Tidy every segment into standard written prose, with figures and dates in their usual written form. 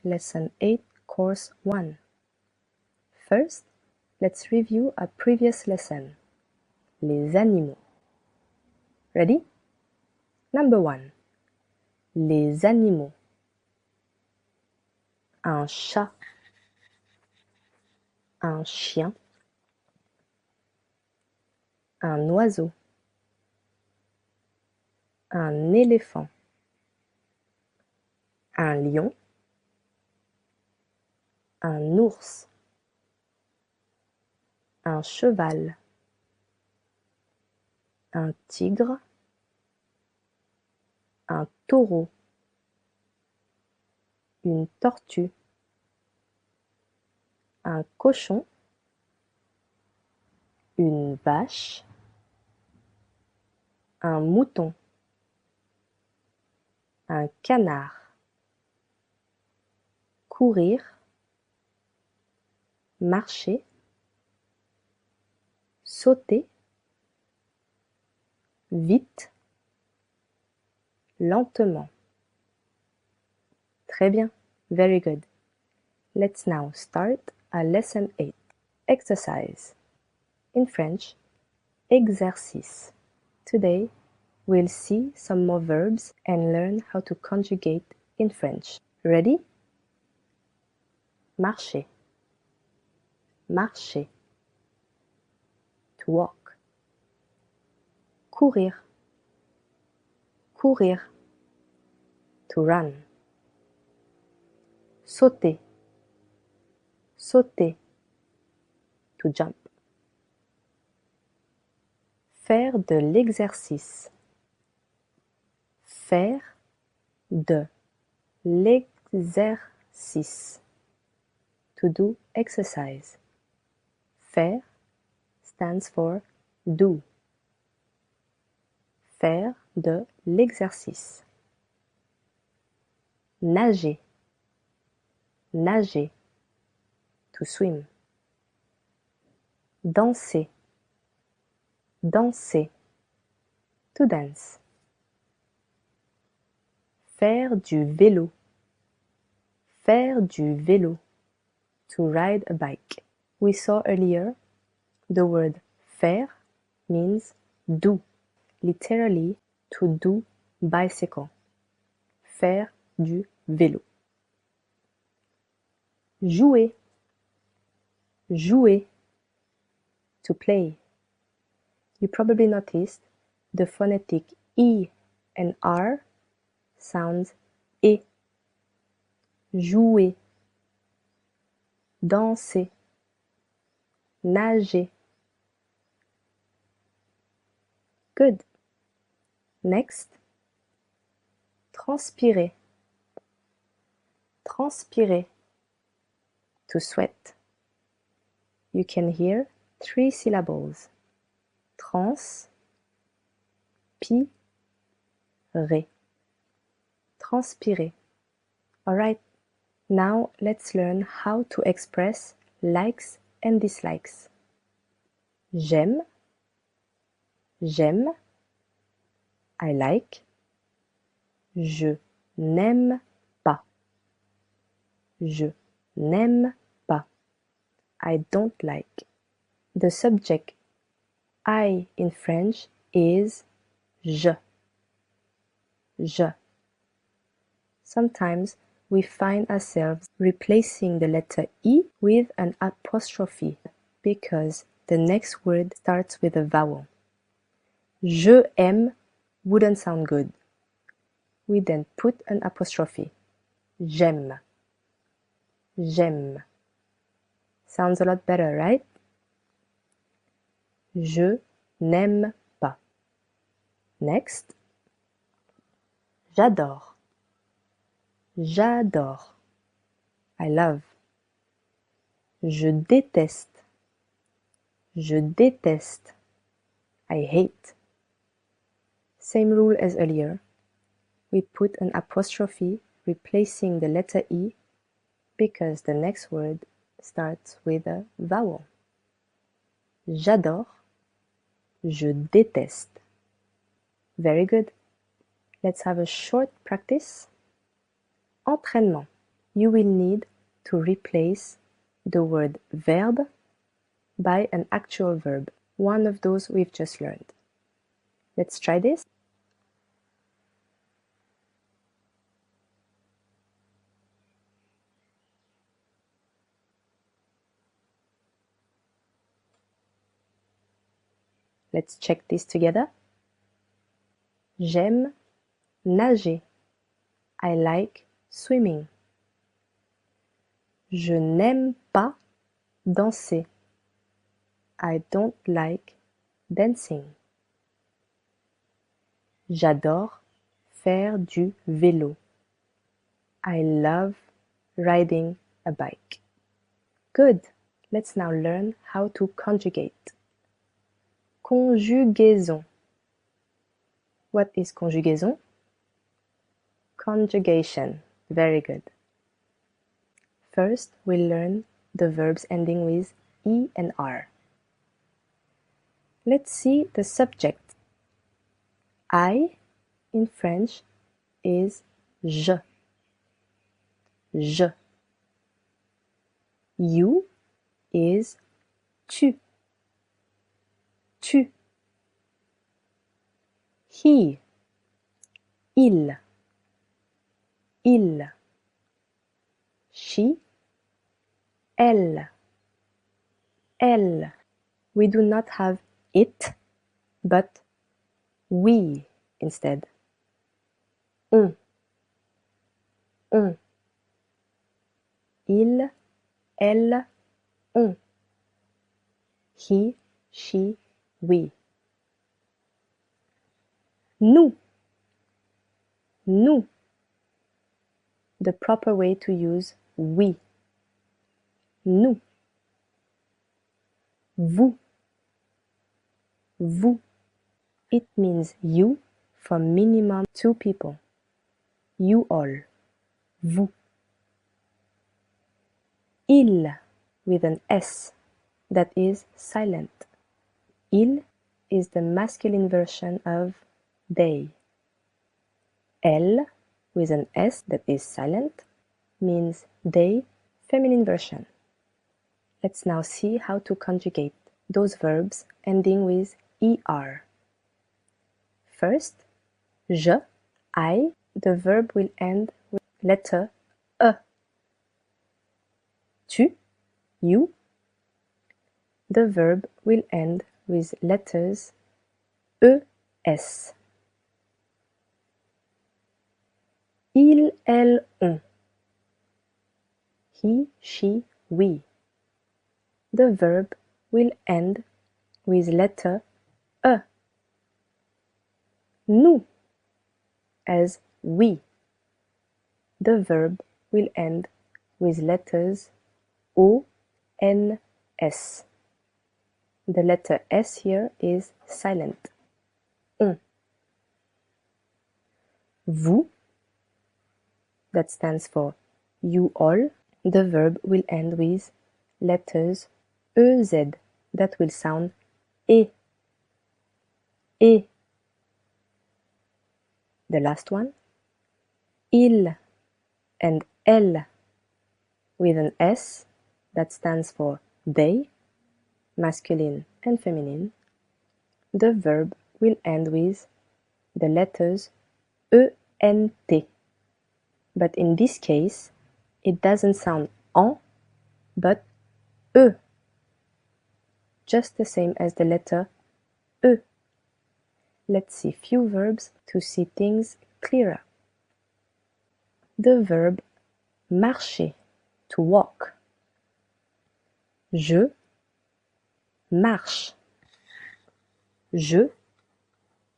Lesson 8, Course 1. First, let's review a previous lesson. Les animaux. Ready? Number 1. Les animaux. Un chat. Un chien. Un oiseau. Un éléphant. Un lion. Un ours. Un cheval. Un tigre. Un taureau. Une tortue. Un cochon. Une vache. Un mouton. Un canard. Courir. Marcher. Sauter. Vite. Lentement. Très bien. Very good. Let's now start a lesson 8. Exercise. In French, exercice. Today, we'll see some more verbs and learn how to conjugate in French. Ready? Marcher. Marcher. To walk. Courir. Courir. To run. Sauter. Sauter. To jump. Faire de l'exercice. Faire de l'exercice. To do exercise. Faire stands for do. Faire de l'exercice. Nager. Nager. To swim. Danser. Danser. To dance. Faire du vélo. Faire du vélo. To ride a bike. We saw earlier the word faire means do. Literally, to do bicycle. Faire du vélo. Jouer. Jouer. To play. You probably noticed the phonetic E and R sounds E. Jouer. Danser. Nager. Good. Next. Transpirer. Transpirer. To sweat. You can hear 3 syllables. Trans, pi, re. Transpirer. Alright, now let's learn how to express likes and dislikes. J'aime, j'aime, I like. Je n'aime pas. Je n'aime pas. I don't like. The subject I in French is je. Je. Sometimes we find ourselves replacing the letter E with an apostrophe because the next word starts with a vowel. Je aime wouldn't sound good. We then put an apostrophe. J'aime. J'aime. Sounds a lot better, right? Je n'aime pas. Next. J'adore. J'adore. I love. Je déteste. Je déteste. I hate. Same rule as earlier. We put an apostrophe replacing the letter E because the next word starts with a vowel. J'adore. Je déteste. Very good. Let's have a short practice. Entraînement. you will need to replace the word verb by an actual verb, one of those we've just learned. Let's try this. Let's check this together. J'aime nager. I like swimming. Je n'aime pas danser. I don't like dancing. J'adore faire du vélo. I love riding a bike. Good. Let's now learn how to conjugate. Conjugaison. What is conjugaison? Conjugation. Very good. First, we'll learn the verbs ending with E and R. Let's see the subject. I in French is je. Je. You is tu. Tu. He. Il. Il. She. Elle. Elle. We do not have it, but we instead. On. On. Il, elle, on. He, she, we. Nous. Nous. The proper way to use we. Nous. Vous. Vous. It means you for minimum 2 people. You all. Vous. Il with an S that is silent. Il is the masculine version of they. Elle with an S that is silent means they, feminine version. Let's now see how to conjugate those verbs ending with ER. First, je, I, the verb will end with letter E. Tu, you, the verb will end with letters ES. Il, elle, on. He, she, we. The verb will end with letter E. Nous, as we. The verb will end with letters O, N, S. The letter S here is silent. On. Vous, that stands for you all. The verb will end with letters EZ that will sound E. E. The last one, il and elle with an S that stands for they, masculine and feminine. The verb will end with the letters ENT. But in this case, it doesn't sound en, but e, just the same as the letter e. Let's see few verbs to see things clearer. The verb marcher, to walk. Je marche. Je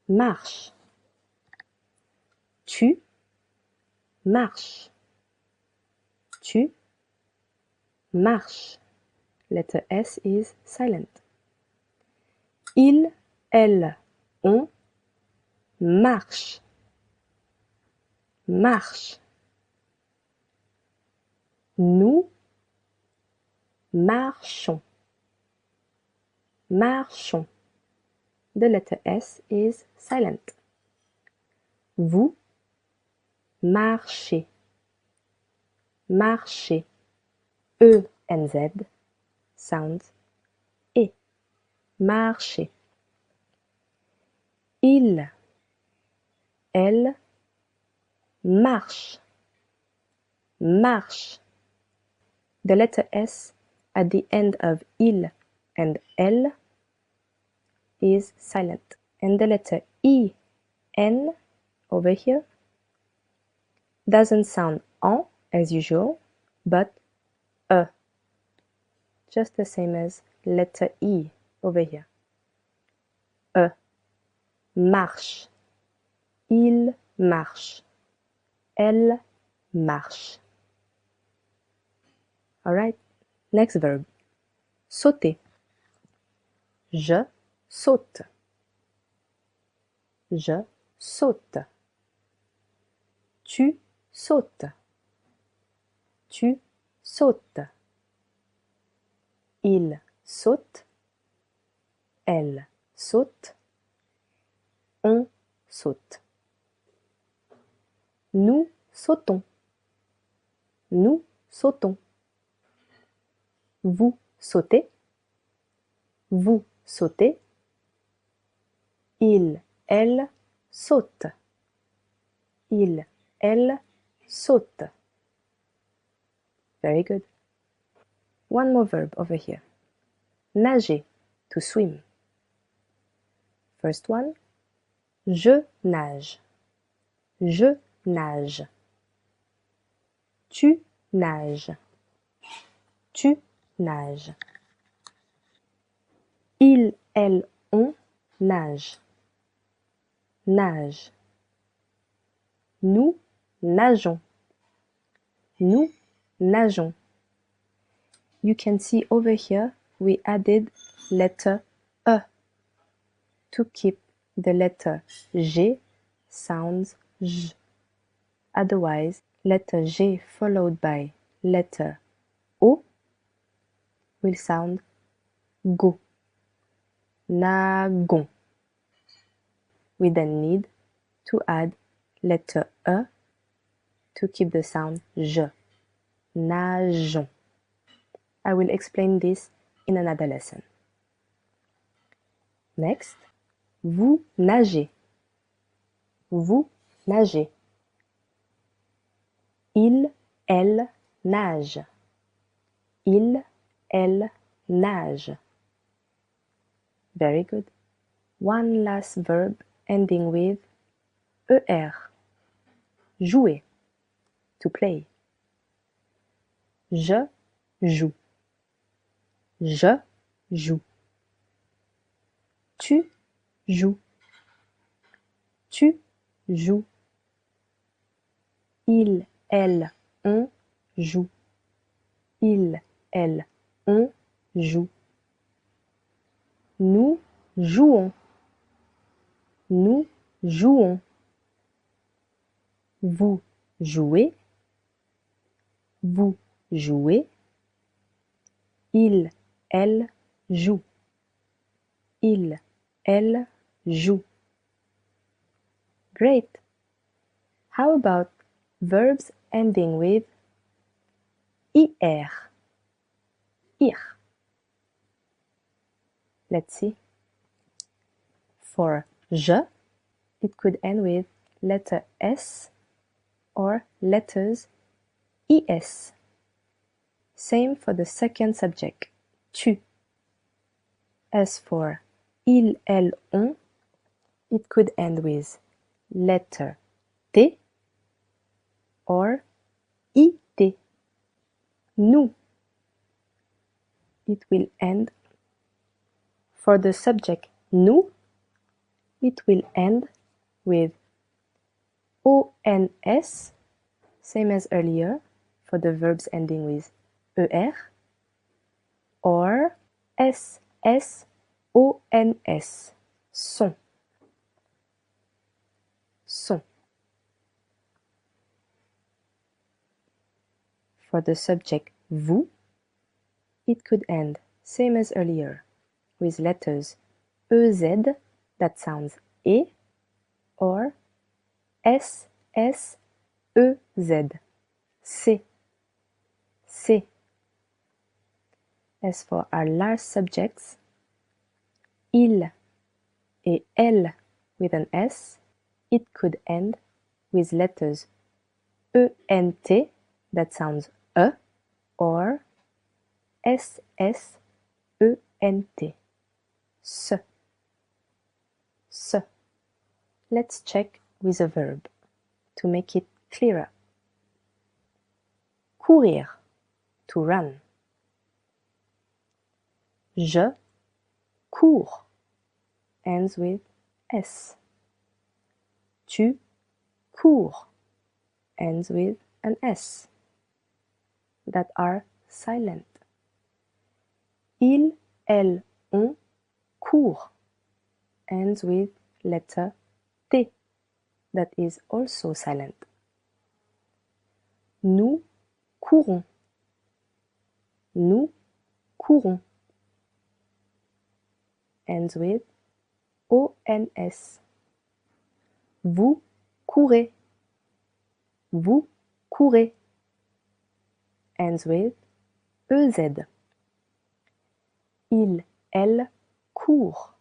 marche. Tu marches. Tu marches. Letter S is silent. Il, elle, on marche. Marche. Nous marchons. Marchons. The letter S is silent. Vous marchez. marcher. E and Z sounds E. Marcher. Il, elle, marche. Marche. The letter S at the end of il and elle is silent. And the letter E, N over here doesn't sound en as usual, but e. Just the same as letter E over here. E. Marche. Il marche. Elle marche. Alright, next verb. Sauter. Je saute. Je saute. Tu sautes. Tu sautes. Il saute. Elle saute. On saute. Nous sautons. Nous sautons. Vous sautez. Vous sautez. Il, elle saute. Il, elle saute. Very good. One more verb over here. Nager, to swim. First one. Je nage. Je nage. Tu nages. Tu nages. Il, elle, on nage. Nage. Nous nageons. Nous nageons. You can see over here we added letter E to keep the letter G sounds J. Otherwise, letter G followed by letter O will sound go. Nagon. We then need to add letter E to keep the sound J. Nageons. I will explain this in another lesson. Next, vous nagez. Vous nagez. Il, elle nage. Il, elle nage. Very good. One last verb ending with er. Jouer. To play. Je joue. Je joue. Tu joues. Tu joues. Il, elle, on joue. Il, elle, on joue. Nous jouons. Nous jouons. Vous jouez. Vous jouez. Il, elle joue. Il, elle joue. Great. How about verbs ending with ir? Ir. Let's see. For je, it could end with letter S or letters es. Same for the second subject, tu. As for il, elle, on, it could end with letter T or IT. Nous. It will end for the subject nous. It will end with ONS, same as earlier for the verbs ending with ER, or SSONS, son. Son. For the subject vous, it could end, same as earlier, with letters EZ, that sounds E, or SSEZ, C. As for our last subjects, il et elle with an S, it could end with letters ENT, that sounds or SSENT, se. Let's check with a verb to make it clearer. Courir, to run. Je cours, ends with S. Tu cours, ends with an S, that are silent. Il, elle, on court, ends with letter T, that is also silent. Nous courons. Nous courons, ends with ONS. Vous courez. Vous courez, ends with EZ. Il, elle court.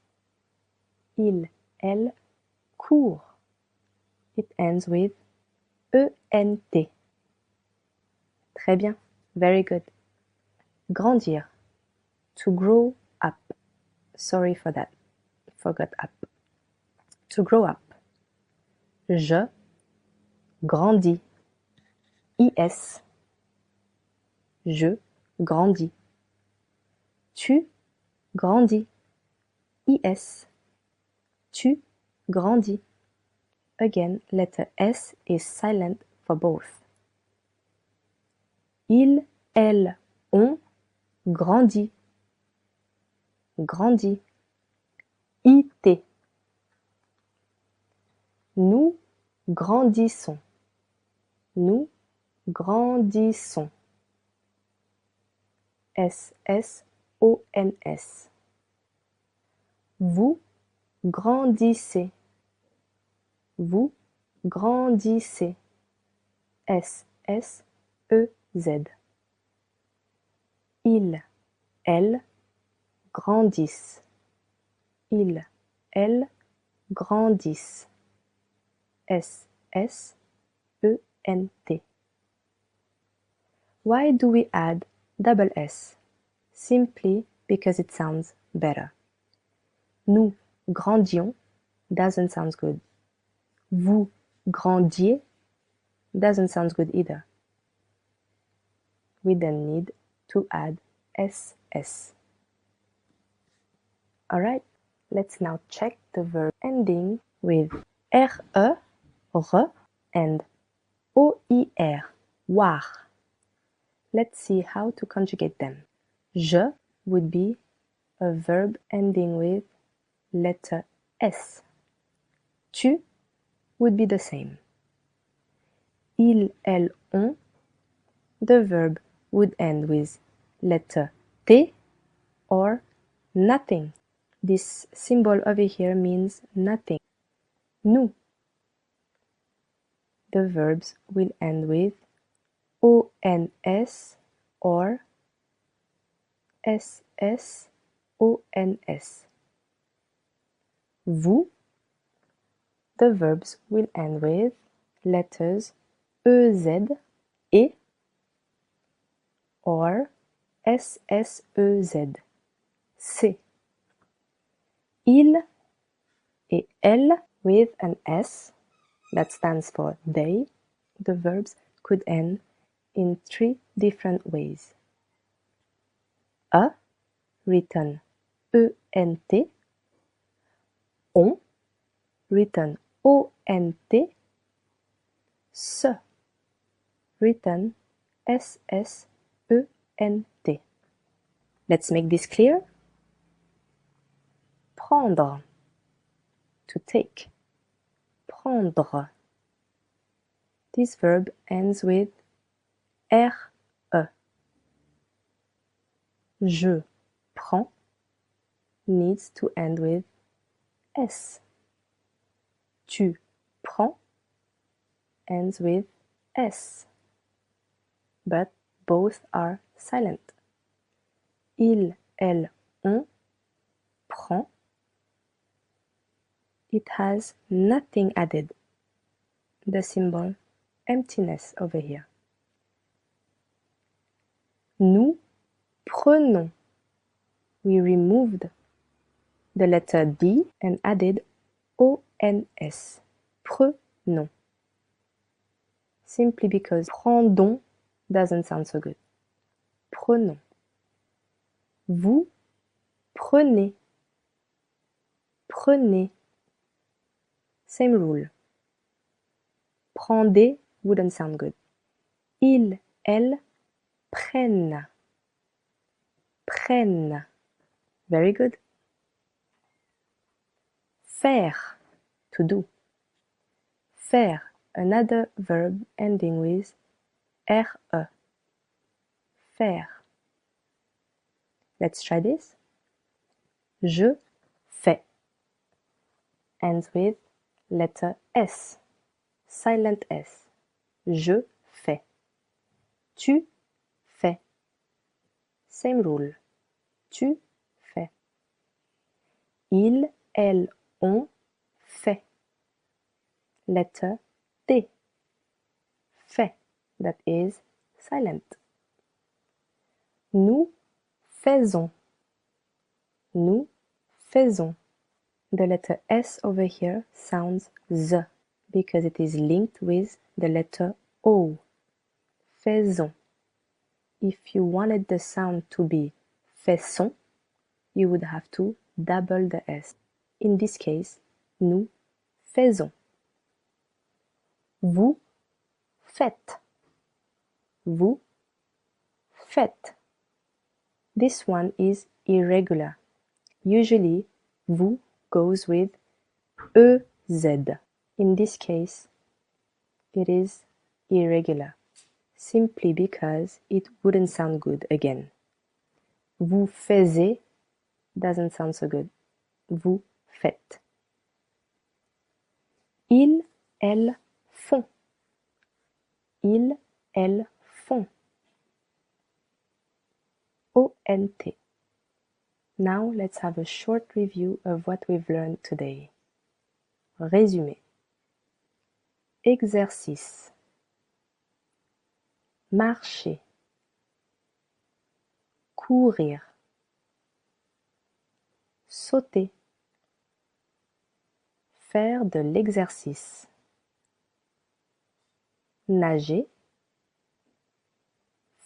Il, elle court. It ends with ENT. Très bien. Very good. Grandir. To grow up. Sorry for that. Forgot up. To grow up. Je grandis. IS. Je grandis. Tu grandis. IS. Tu grandis. Again, letter S is silent for both. Il, elle, on grandit. Grandit. IT. Nous grandissons. Nous grandissons. SSONS. Vous grandissez. Vous grandissez. SSEZ. Il, elle grandissent. Il, elle grandissent. SSENT. Why do we add double S? Simply because it sounds better. Nous grandions doesn't sound good. Vous grandiez doesn't sound good either. We then need to add SS. Alright, let's now check the verb ending with RE, re, and OIR, war. Let's see how to conjugate them. Je would be a verb ending with letter S. Tu would be the same. Il, elle, on, the verb would end with letter T or nothing. This symbol over here means nothing. Nous. The verbs will end with ONS or SSONS. Vous. The verbs will end with letters EZ, E, or SSEZ, C. Il et elle with an S, that stands for they, the verbs could end in 3 different ways. A, written ENT, on, written ONT, se, written SSENT. Let's make this clear. Prendre, to take. Prendre. This verb ends with RE. Je prends needs to end with S. Tu prends ends with S. But both are silent. Il, elle, on prend. It has nothing added. The symbol emptiness over here. Nous prenons. We removed the letter D and added ONS. Prenons. Simply because prendons doesn't sound so good. Prenons. Vous prenez. Prenez. Same rule. Prendez wouldn't sound good. Ils, elles prennent. Prennent. Very good. Faire. To do. Faire. Another verb ending with re. Faire. Let's try this. Je fais. Ends with letter S. Silent S. Je fais. Tu fais. Same rule. Tu fais. Il, elle, on fait. Letter T. Fait. That is silent. Nous faisons. Nous faisons. The letter S over here sounds Z because it is linked with the letter O. Faisons. If you wanted the sound to be faisons, you would have to double the S. In this case, nous faisons. Vous faites. Vous faites. This one is irregular. Usually, vous goes with EZ. In this case, it is irregular, simply because it wouldn't sound good again. Vous faisiez doesn't sound so good. Vous faites. Ils, elles font. Ils, elles font. ONT. Now let's have a short review of what we've learned today. Résumé. Exercice. Marcher. Courir. Sauter. Faire de l'exercice. Nager.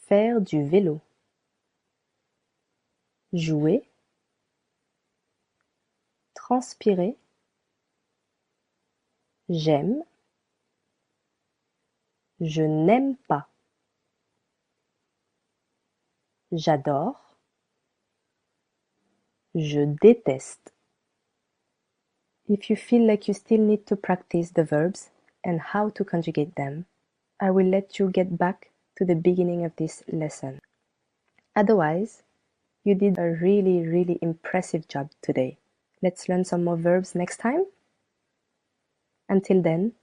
Faire du vélo. Jouer. Transpirer. J'aime. Je n'aime pas. J'adore. Je déteste. If you feel like you still need to practice the verbs and how to conjugate them, I will let you get back to the beginning of this lesson. Otherwise, you did a really impressive job today. Let's learn some more verbs next time. Until then,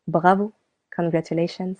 bravo, congratulations.